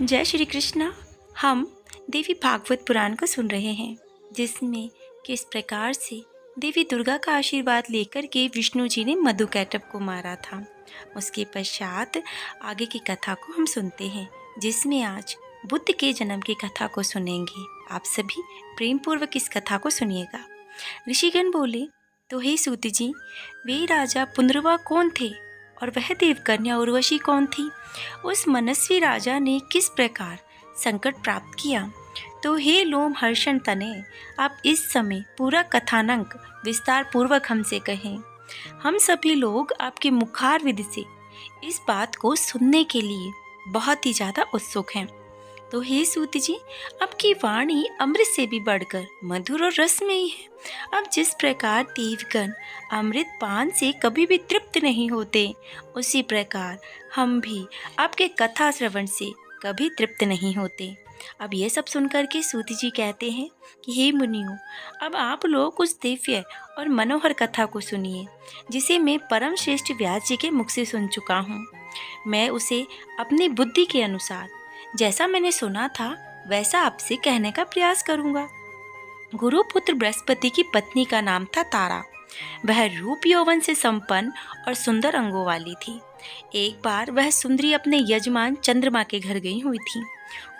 जय श्री कृष्णा। हम देवी भागवत पुराण को सुन रहे हैं, जिसमें किस प्रकार से देवी दुर्गा का आशीर्वाद लेकर के विष्णु जी ने मधुकैटभ को मारा था। उसके पश्चात आगे की कथा को हम सुनते हैं, जिसमें आज बुद्ध के जन्म की कथा को सुनेंगे। आप सभी प्रेम पूर्वक इस कथा को सुनिएगा। ऋषिगण बोले, तो हे सूत जी, वे राजा पुनर्वा कौन थे और वह देवकन्या उर्वशी कौन थी? उस मनस्वी राजा ने किस प्रकार संकट प्राप्त किया? तो हे लोम हर्षण तने, आप इस समय पूरा कथानक विस्तार पूर्वक हमसे कहें। हम सभी लोग आपके मुखारविंद से इस बात को सुनने के लिए बहुत ही ज़्यादा उत्सुक हैं। तो हे सूत जी, आपकी वाणी अमृत से भी बढ़कर मधुर और रसमयी है। अब जिस प्रकार देवगण अमृत पान से कभी भी तृप्त नहीं होते, उसी प्रकार हम भी आपके कथा श्रवण से कभी तृप्त नहीं होते। अब ये सब सुनकर के सूत जी कहते हैं कि हे मुनियों, अब आप लोग उस दिव्य और मनोहर कथा को सुनिए, जिसे मैं परम श्रेष्ठ व्यास जी के मुख से सुन चुका हूँ। मैं उसे अपनी बुद्धि के अनुसार जैसा मैंने सुना था वैसा आपसे कहने का प्रयास करूंगा। गुरुपुत्र बृहस्पति की पत्नी का नाम था तारा। वह रूप यौवन से संपन्न और सुंदर अंगों वाली थी। एक बार वह सुंदरी अपने यजमान चंद्रमा के घर गई हुई थी।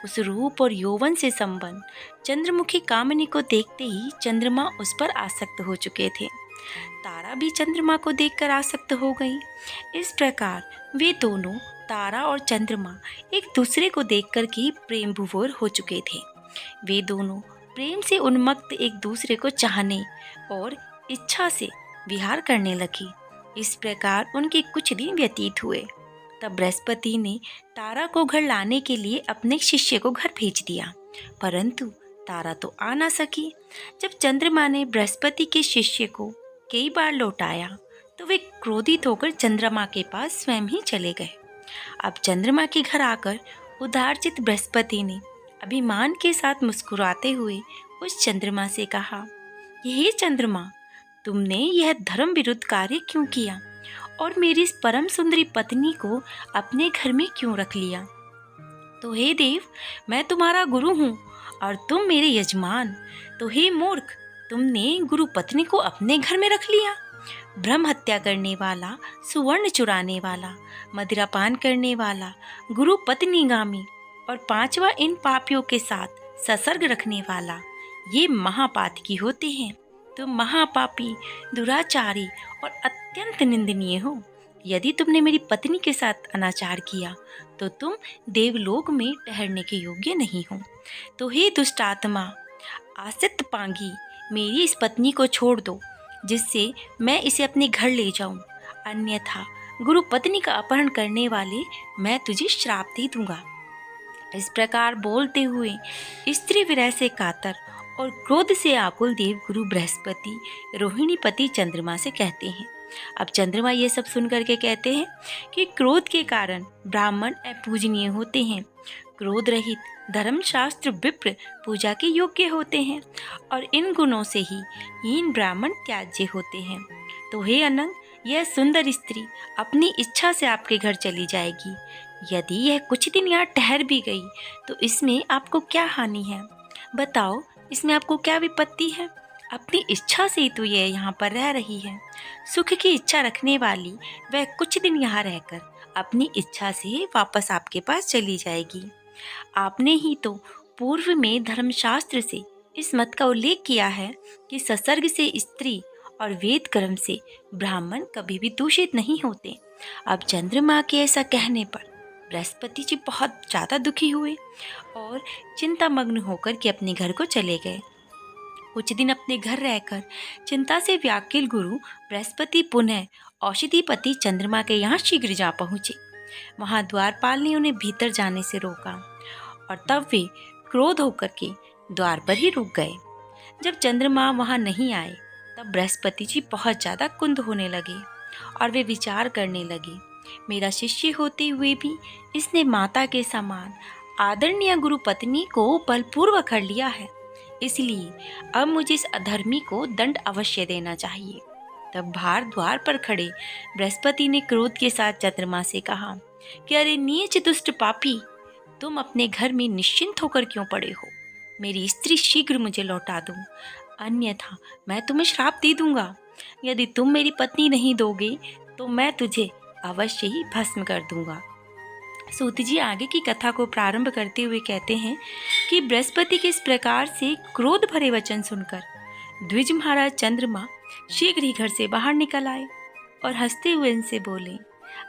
उस रूप और यौवन से संपन्न चंद्रमुखी कामिनी को देखते ही चंद्रमा उस पर आसक्त हो चुके थे। तारा भी चंद्रमा को देखकर आसक्त हो गई। इस प्रकार वे दोनों, तारा और चंद्रमा, एक दूसरे को देखकर के प्रेम विभोर हो चुके थे। वे दोनों प्रेम से उन्मत्त एक दूसरे को चाहने और इच्छा से विहार करने लगी। इस प्रकार उनके कुछ दिन व्यतीत हुए। तब बृहस्पति ने तारा को घर लाने के लिए अपने शिष्य को घर भेज दिया, परंतु तारा तो आ ना सकी। जब चंद्रमा ने बृहस्पति के शिष्य को कई बार लौटाया, तो वे क्रोधित होकर चंद्रमा के पास स्वयं ही चले गए। अब चंद्रमा के घर आकर उदारचित बृहस्पति ने अभिमान के साथ मुस्कुराते हुए उस चंद्रमा से कहा कि हे चंद्रमा, तुमने यह धर्म विरुद्ध कार्य क्यों किया और मेरी इस परम सुंदरी पत्नी को अपने घर में क्यों रख लिया? तो हे देव, मैं तुम्हारा गुरु हूँ और तुम मेरे यजमान। तो हे मूर्ख, तुमने गुरु पत्नी को अपने घर में रख लिया। ब्रह्म हत्या करने वाला, सुवर्ण चुराने वाला, मदिरापान करने वाला, गुरु पत्नीगामी और पांचवा इन पापियों के साथ ससर्ग रखने वाला, ये महापातकी होते हैं। तुम महापापी, दुराचारी और अत्यंत निंदनीय हो। यदि तुमने मेरी पत्नी के साथ अनाचार किया, तो तुम देवलोक में ठहरने के योग्य नहीं हो। तो हे दुष्ट आत्मा, आसित पांगी, मेरी इस पत्नी को छोड़ दो, जिससे मैं इसे अपने घर ले जाऊं। अन्यथा गुरु पत्नी का अपहरण करने वाले मैं तुझे श्राप दे दूंगा। इस प्रकार बोलते हुए स्त्री विरह से कातर और क्रोध से आकुल देव गुरु बृहस्पति रोहिणीपति चंद्रमा से कहते हैं। अब चंद्रमा ये सब सुन करके कहते हैं कि क्रोध के कारण ब्राह्मण अपूजनीय होते हैं। क्रोध रहित धर्मशास्त्र विप्र पूजा के योग्य होते हैं और इन गुणों से ही हीन ब्राह्मण त्याज्य होते हैं। तो हे अनंग, यह सुंदर स्त्री अपनी इच्छा से आपके घर चली जाएगी। यदि यह कुछ दिन यहाँ ठहर भी गई, तो इसमें आपको क्या हानि है? बताओ, इसमें आपको क्या विपत्ति है? अपनी इच्छा से ही तो यह यहाँ पर रह रही है। सुख की इच्छा रखने वाली वह कुछ दिन यहाँ रहकर अपनी इच्छा से वापस आपके पास चली जाएगी। आपने ही तो पूर्व में धर्मशास्त्र से इस मत का उल्लेख किया है कि ससर्ग से स्त्री और वेद कर्म से ब्राह्मण कभी भी दूषित नहीं होते। अब चंद्रमा के ऐसा कहने पर बृहस्पति जी बहुत ज़्यादा दुखी हुए और चिंतामग्न होकर के अपने घर को चले गए। कुछ दिन अपने घर रहकर चिंता से व्याकुल गुरु बृहस्पति पुनः औषधिपति चंद्रमा के यहाँ शीघ्र जा पहुँचे। वहाँ द्वारपाल ने उन्हें भीतर जाने से रोका और तब वे क्रोध होकर के द्वार पर ही रुक गए। जब चंद्रमा वहाँ नहीं आए, तब बृहस्पति जी बहुत ज़्यादा कुंद होने लगे और वे विचार करने लगे, मेरा शिष्य होते हुए भी इसने माता के समान आदरणीय गुरु पत्नी को बलपूर्वक कर लिया है, इसलिए अब मुझे इस अधर्मी को दंड अवश्य देना चाहिए। तब बाहर द्वार पर खड़े बृहस्पति ने क्रोध के साथ चंद्रमा से कहा कि अरे नीच दुष्ट पापी, तुम अपने घर में निश्चिंत होकर क्यों पड़े हो? मेरी स्त्री शीघ्र मुझे लौटा दो, अन्यथा मैं तुम्हें श्राप दे दूंगा। यदि तुम मेरी पत्नी नहीं दोगे तो मैं तुझे अवश्य ही भस्म कर दूंगा। सूत जी आगे की कथा को प्रारंभ करते हुए कहते हैं कि बृहस्पति के इस प्रकार से क्रोध भरे वचन सुनकर द्विज महाराज चंद्रमा शीघ्र ही घर से बाहर निकल आए और हंसते हुए इनसे बोले,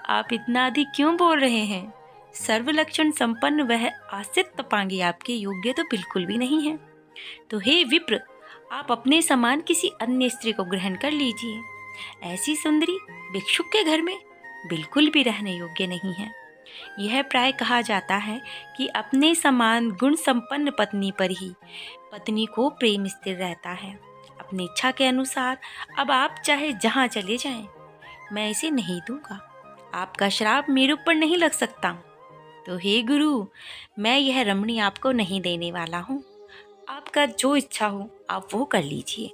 आप इतना अधिक क्यों बोल रहे हैं? सर्वलक्षण संपन्न वह आसित तपांगी आपके योग्य तो बिल्कुल भी नहीं है। तो हे विप्र, आप अपने समान किसी अन्य स्त्री को ग्रहण कर लीजिए। ऐसी सुंदरी भिक्षुक के घर में बिल्कुल भी रहने योग्य नहीं है। यह प्राय कहा जाता है कि अपने समान गुण संपन्न पत्नी पर ही पत्नी को प्रेम स्थिर रहता है। अपनी इच्छा के अनुसार अब आप चाहे जहाँ चले जाएं, मैं इसे नहीं दूंगा। आपका श्राप मेरे ऊपर नहीं लग सकता। तो हे गुरु, मैं यह रमणी आपको नहीं देने वाला हूँ। आपका जो इच्छा हो आप वो कर लीजिए।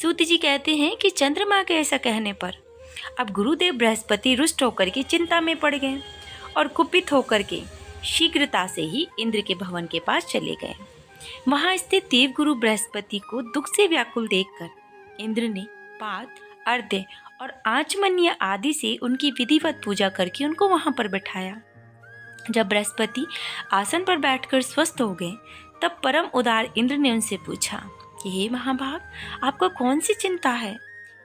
सूत जी कहते हैं कि चंद्रमा के ऐसा कहने पर अब गुरुदेव बृहस्पति रुष्ट होकर के चिंता में पड़ गए और कुपित होकर के शीघ्रता से ही इंद्र के भवन के पास चले गए। वहां स्थित देवगुरु बृहस्पति को दुख से व्याकुल देखकर इंद्र ने पाद, अर्घ्य और आचमन्य आदि से उनकी विधिवत पूजा करके उनको वहां पर बिठाया। जब बृहस्पति आसन पर बैठकर स्वस्थ हो गए तब परम उदार इंद्र ने उनसे पूछा कि हे महाभाग, आपको कौन सी चिंता है?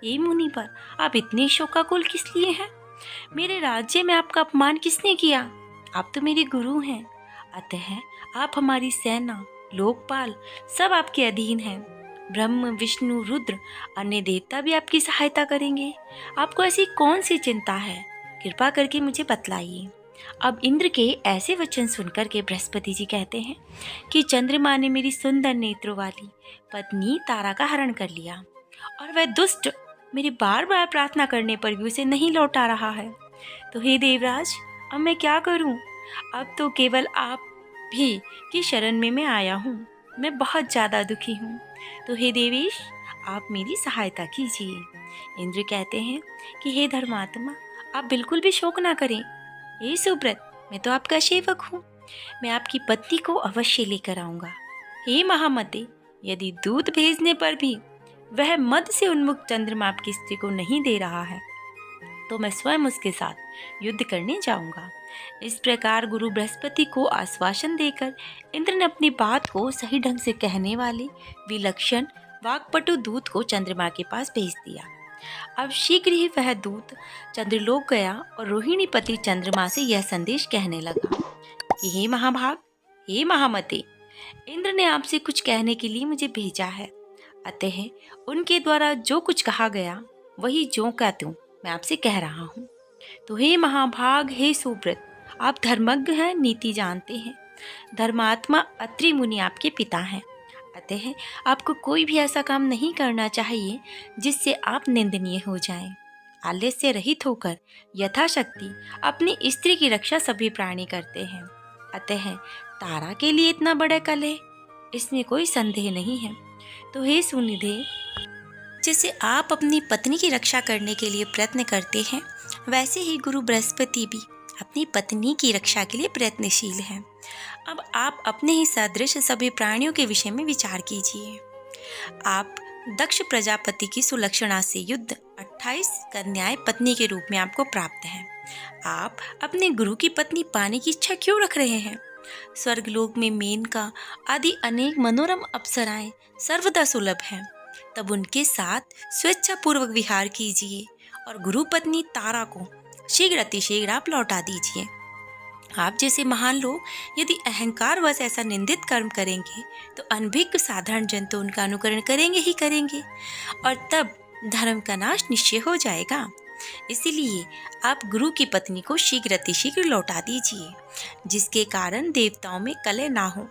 हे मुनि पर आप इतने शोकाकुल किस लिए हैं? मेरे राज्य में आपका अपमान किसने किया? आप तो मेरे गुरु हैं, अतः आप हमारी सेना, लोकपाल सब आपके अधीन हैं। ब्रह्म, विष्णु, रुद्र, अन्य देवता भी आपकी सहायता करेंगे। आपको ऐसी कौन सी चिंता है? कृपा करके मुझे बतलाइए। अब इंद्र के ऐसे वचन सुनकर के बृहस्पति जी कहते हैं कि चंद्रमा ने मेरी सुंदर नेत्रों वाली पत्नी तारा का हरण कर लिया और वह दुष्ट मेरी बार बार प्रार्थना करने पर भी उसे नहीं लौटा रहा है। तो हे देवराज, अब मैं क्या करूं? अब तो केवल आप भी की शरण में मैं आया हूँ। मैं बहुत ज़्यादा दुखी हूँ। तो हे देवेश, आप मेरी सहायता कीजिए। इंद्र कहते हैं कि हे धर्मात्मा, आप बिल्कुल भी शोक ना करें। हे सुब्रत, मैं तो आपका सेवक हूँ। मैं आपकी पत्नी को अवश्य लेकर आऊँगा। हे महामते, यदि दूध भेजने पर भी वह मद से उन्मुख चंद्रमा आपकी स्त्री को नहीं दे रहा है तो मैं स्वयं उसके साथ युद्ध करने जाऊंगा। इस प्रकार गुरु बृहस्पति को आश्वासन देकर इंद्र ने अपनी बात को सही ढंग से कहने वाले विलक्षण वाक्पटु दूत को चंद्रमा के पास भेज दिया। अब शीघ्र ही वह दूत चंद्रलोक गया और रोहिणी पति चंद्रमा से यह संदेश कहने लगा कि हे महाभाग, हे महामते, इंद्र ने आपसे कुछ कहने के लिए मुझे भेजा है। अतः उनके द्वारा जो कुछ कहा गया वही ज्यों का त्यों मैं आपसे कह रहा हूँ। तो हे महाभाग, हे सुब्रत, आप धर्मज्ञ हैं, नीति जानते हैं। धर्मात्मा अत्रि मुनि आपके पिता हैं। अतः आपको कोई भी ऐसा काम नहीं करना चाहिए जिससे आप निंदनीय हो जाएं। आलस्य रहित होकर यथाशक्ति अपनी स्त्री की रक्षा सभी प्राणी करते हैं। अतः तारा के लिए इतना बड़ा कलह, इसमें कोई संदेह नहीं है। तो हे सुनिधे, जैसे आप अपनी पत्नी की रक्षा करने के लिए प्रयत्न करते हैं, वैसे ही गुरु बृहस्पति भी अपनी पत्नी की रक्षा के लिए प्रयत्नशील हैं। अब आप अपने ही सदृश सभी प्राणियों के विषय में विचार कीजिए। आप दक्ष प्रजापति की सुलक्षणा से युद्ध 28 कन्याएं पत्नी के रूप में आपको प्राप्त है। आप अपने गुरु की पत्नी पाने की इच्छा क्यों रख रहे हैं? स्वर्गलोक में मेनका आदि अनेक मनोरम अप्सराएं सर्वदा सुलभ हैं। तब उनके साथ स्वेच्छापूर्वक विहार कीजिए और गुरु पत्नी तारा को शीघ्र अतिशीघ्र आप लौटा दीजिए। आप जैसे महान लोग यदि अहंकार वश ऐसा निंदित कर्म करेंगे तो अनभिज्ञ साधारण जन तो उनका अनुकरण करेंगे ही करेंगे और तब धर्म का नाश निश्चय हो जाएगा। इसलिए आप गुरु की पत्नी को शीघ्र अतिशीघ्र लौटा दीजिए, जिसके कारण देवताओं में कलह ना हो।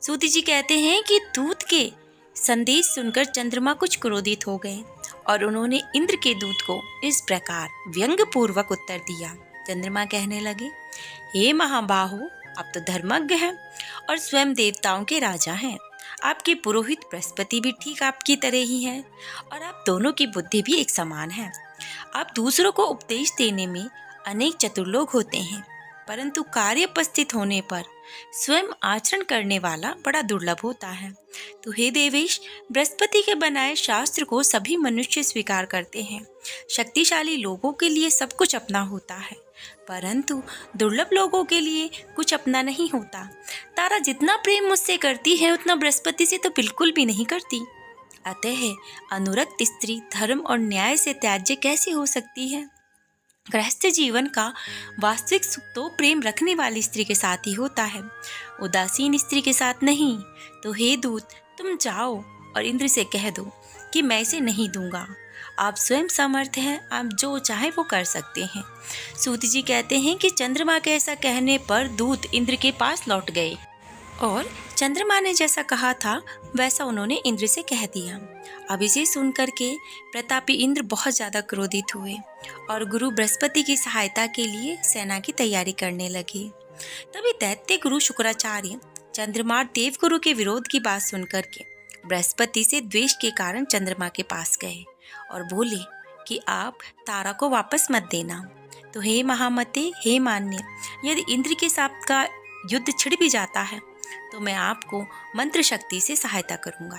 सूत जी कहते हैं कि दूत के संदेश सुनकर चंद्रमा कुछ क्रोधित हो गए और उन्होंने इंद्र के दूत को इस प्रकार व्यंग पूर्वक उत्तर दिया। चंद्रमा कहने लगे, हे महाबाहो, आप तो धर्मज्ञ हैं और स्वयं देवताओं के राजा हैं। आपके पुरोहित बृहस्पति भी ठीक आपकी तरह ही हैं और आप दोनों की बुद्धि भी एक समान है। आप दूसरों को उपदेश देने में अनेक चतुर लोग होते हैं, परंतु कार्य उपस्थित होने पर स्वयं आचरण करने वाला बड़ा दुर्लभ होता है। तो हे देवेश, बृहस्पति के बनाए शास्त्र को सभी मनुष्य स्वीकार करते हैं। शक्तिशाली लोगों के लिए सब कुछ अपना होता है, परंतु दुर्लभ लोगों के लिए कुछ अपना नहीं होता। तारा जितना प्रेम मुझसे करती है उतना बृहस्पति से तो बिल्कुल भी नहीं करती। अतः अनुरक्त स्त्री धर्म और न्याय से त्याज्य कैसे हो सकती है? गृहस्थ जीवन का वास्तविक सुख तो प्रेम रखने वाली स्त्री के साथ ही होता है, उदासीन स्त्री के साथ नहीं। तो हे दूत, तुम जाओ और इंद्र से कह दो कि मैं इसे नहीं दूंगा। आप स्वयं समर्थ हैं, आप जो चाहे वो कर सकते हैं। सूत जी कहते हैं कि चंद्रमा के ऐसा कहने पर दूत इंद्र के पास लौट गए और चंद्रमा ने जैसा कहा था वैसा उन्होंने इंद्र से कह दिया। अब इसे सुनकर के प्रतापी इंद्र बहुत ज़्यादा क्रोधित हुए और गुरु बृहस्पति की सहायता के लिए सेना की तैयारी करने लगे। तभी दैत्य गुरु शुक्राचार्य चंद्रमा देवगुरु के विरोध की बात सुनकर के बृहस्पति से द्वेष के कारण चंद्रमा के पास गए और बोले कि आप तारा को वापस मत देना। तो हे महामते, हे मान्य, यदि इंद्र के साथ का युद्ध छिड़ भी जाता है तो मैं आपको मंत्र शक्ति से सहायता करूंगा।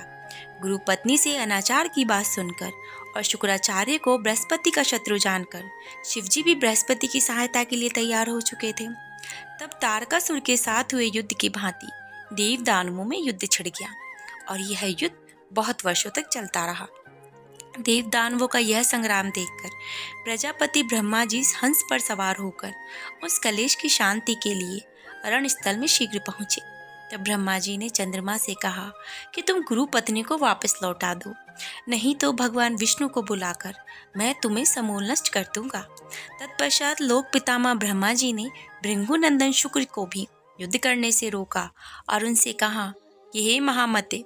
गुरु पत्नी से अनाचार की बात सुनकर और शुक्राचार्य को बृहस्पति का शत्रु जानकर शिवजी भी बृहस्पति की सहायता के लिए तैयार हो चुके थे। तब तारकासुर के साथ हुए युद्ध की भांति देव दानवों में युद्ध छिड़ गया और यह युद्ध बहुत वर्षों तक चलता रहा। देव दानवों का यह संग्राम देखकर प्रजापति ब्रह्मा जी हंस पर सवार होकर उस कलेश की शांति के लिए रणस्थल में शीघ्र पहुंचे। तब ब्रह्मा जी ने चंद्रमा से कहा कि तुम गुरु पत्नी को वापस लौटा दो, नहीं तो भगवान विष्णु को बुलाकर मैं तुम्हें समूल नष्ट कर दूंगा। तत्पश्चात लोक पितामह ब्रह्मा जी ने भृंगु नंदन शुक्र को भी युद्ध करने से रोका और उनसे कहा कि हे महामते,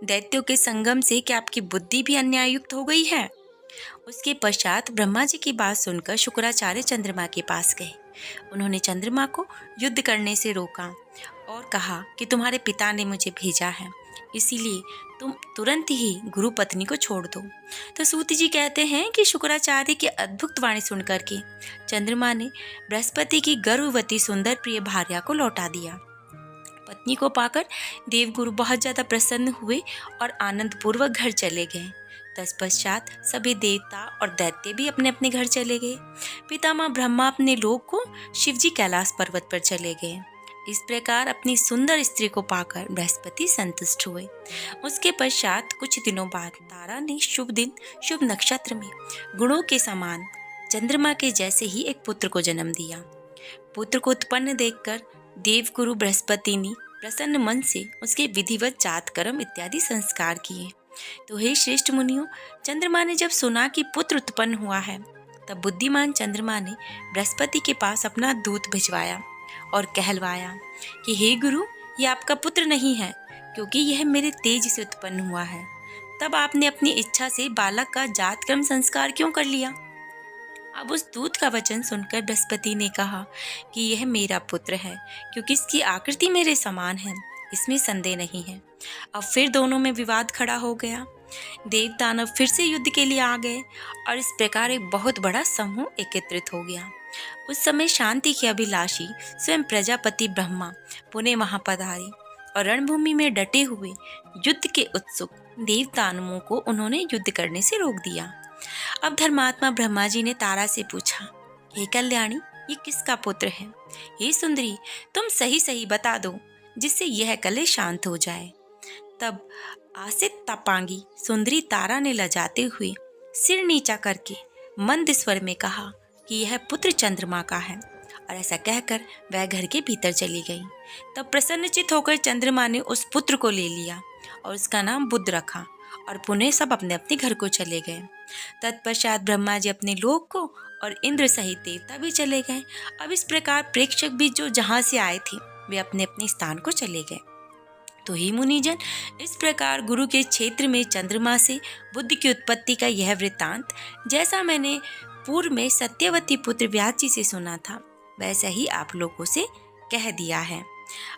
दैत्यों के संगम से क्या आपकी बुद्धि भी अन्यायुक्त हो गई है? उसके पश्चात ब्रह्मा जी की बात सुनकर शुक्राचार्य चंद्रमा के पास गए। उन्होंने चंद्रमा को युद्ध करने से रोका और कहा कि तुम्हारे पिता ने मुझे भेजा है, इसीलिए तुम तुरंत ही गुरु पत्नी को छोड़ दो। तो सूत जी कहते हैं कि शुक्राचार्य की अद्भुत वाणी सुनकर के चंद्रमा ने बृहस्पति की गर्भवती सुंदर प्रिय भार्या को लौटा दिया। पत्नी को पाकर देवगुरु बहुत ज्यादा प्रसन्न हुए और आनंद पूर्वक घर चले गए। तत्पश्चात सभी देवता और दैत्य भी अपने अपने घर चले गए। पितामह ब्रह्मा अपने लोक को शिवजी कैलाश पर्वत पर चले गए। इस प्रकार अपनी सुंदर स्त्री को पाकर बृहस्पति संतुष्ट हुए। उसके पश्चात कुछ दिनों बाद तारा ने शुभ दिन शुभ नक्षत्र में गुणों के समान चंद्रमा के जैसे ही एक पुत्र को जन्म दिया। पुत्र को उत्पन्न देखकर देवगुरु बृहस्पति ने प्रसन्न मन से उसके विधिवत जात कर्म इत्यादि संस्कार किए। तो हे श्रेष्ठ मुनियों, चंद्रमा ने जब सुना कि पुत्र उत्पन्न हुआ है, तब बुद्धिमान चंद्रमा ने बृहस्पति के पास अपना दूत भिजवाया और कहलवाया कि हे गुरु, ये आपका पुत्र नहीं है, क्योंकि यह मेरे तेज से उत्पन्न हुआ है। तब आपने अपनी इच्छा से बालक का जात कर्म संस्कार क्यों कर लिया? अब उस दूत का वचन सुनकर बृहस्पति ने कहा कि यह मेरा पुत्र है, क्योंकि इसकी आकृति मेरे समान है, इसमें संदेह नहीं है। अब फिर दोनों में विवाद खड़ा हो गया। देव दानव फिर से युद्ध के लिए आ गए और इस प्रकार एक बहुत बड़ा समूह एकत्रित हो गया। उस समय शांति के अभिलाषी स्वयं प्रजापति ब्रह्मा पुणे वहां पधारे और रणभूमि में डटे हुए युद्ध के उत्सुक देव दानवों को उन्होंने युद्ध करने से रोक दिया। अब धर्मात्मा ब्रह्मा जी ने तारा से पूछा, हे कल्याणी, ये किसका पुत्र है? हे सुंदरी, तुम सही सही बता दो, जिससे यह कलेश शांत हो जाए। तब आसित तपांगी सुंदरी तारा ने लजाते हुए सिर नीचा करके मंद स्वर में कहा कि यह पुत्र चंद्रमा का है, और ऐसा कहकर वह घर के भीतर चली गई। तब प्रसन्नचित होकर चंद्रमा ने उस पुत्र को ले लिया और उसका नाम बुध रखा और पुनः सब अपने अपने घर को चले गए। तत्पश्चात ब्रह्मा जी अपने लोक को और इंद्र सहित देवता भी चले गए। अब इस प्रकार प्रेक्षक भी जो जहाँ से आए थे वे अपने अपने स्थान को चले गए। तो ही मुनिजन, इस प्रकार गुरु के क्षेत्र में चंद्रमा से बुद्ध की उत्पत्ति का यह वृत्तांत जैसा मैंने पूर्व में सत्यवती पुत्र व्यास जी से सुना था, वैसा ही आप लोगों से कह दिया है।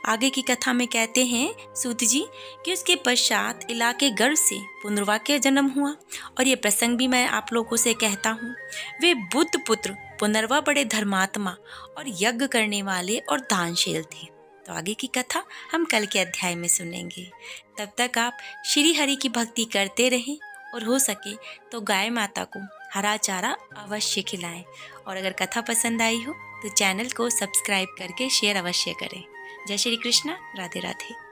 आगे की कथा में कहते हैं सूत जी कि उसके पश्चात इलाके गर्भ से पुनर्वा का जन्म हुआ। और ये प्रसंग भी मैं आप लोगों से कहता हूँ। वे बुद्ध पुत्र पुनर्वा बड़े धर्मात्मा और यज्ञ करने वाले और दानशील थे। तो आगे की कथा हम कल के अध्याय में सुनेंगे। तब तक आप श्री हरि की भक्ति करते रहें और हो सके तो गाय माता को हरा चारा अवश्य खिलाएं। और अगर कथा पसंद आई हो तो चैनल को सब्सक्राइब करके शेयर अवश्य करें। जय श्री कृष्णा, राधे राधे।